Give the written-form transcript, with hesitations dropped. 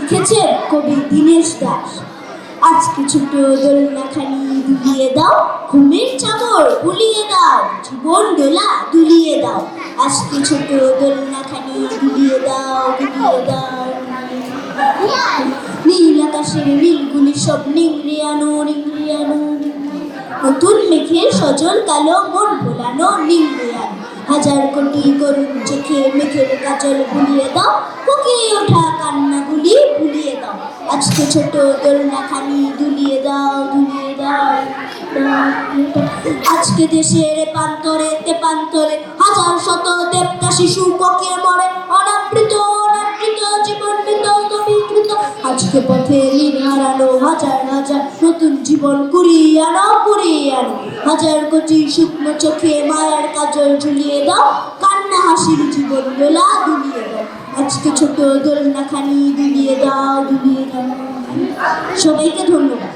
লিখেছেন কবি দীনেশ দাস। আজকে ছোট দোলনাখানি দুলিয়ে দাও, ঘুমের চাদর বুলিয়ে দাও, জীবন দোলা দুলিয়ে দাও। আজকে ছোট দোলনাখানি দুলিয়ে দাও, দুলিয়ে দাও। নীল আকাশের নীলগুলি সব নিংড়ে আনো, নিংড়ে আনো। নতুন মেঘের সজল কালো মন ভোলানো নিংড়ে আনো। হাজার কোটি করুণ চোখে মেঘের কাজল বুলিয়ে দাও, ফুকিয়ে ওঠা কান্নাগুলি ভুলিয়ে দাও। আজকে ছোট দোলনাখানি দুলিয়ে দাও, দুলিয়ে দাও। আজকে দেশের প্রান্তরে তেপান্তরে হাজার শত দেবতা শিশু বকিয়ে মরে, অনাবৃত অনাবৃত জীবন মৃত স্তবীকৃত। আজকে পথে ঋণ হারানো হাজার হাজার নতুন জীবন কুড়িয়ে আনো, কুড়িয়ে আনো। হাজার কোটি শুকনো চোখে মায়ার কাজল ঝুলিয়ে দাও, কান্না হাসির জীবন দোলা দুলিয়ে দাও। আজকে ছোট দোলনাখানি দুলিয়ে দাও, দুলিয়ে দাও। সবাইকে ধন্যবাদ।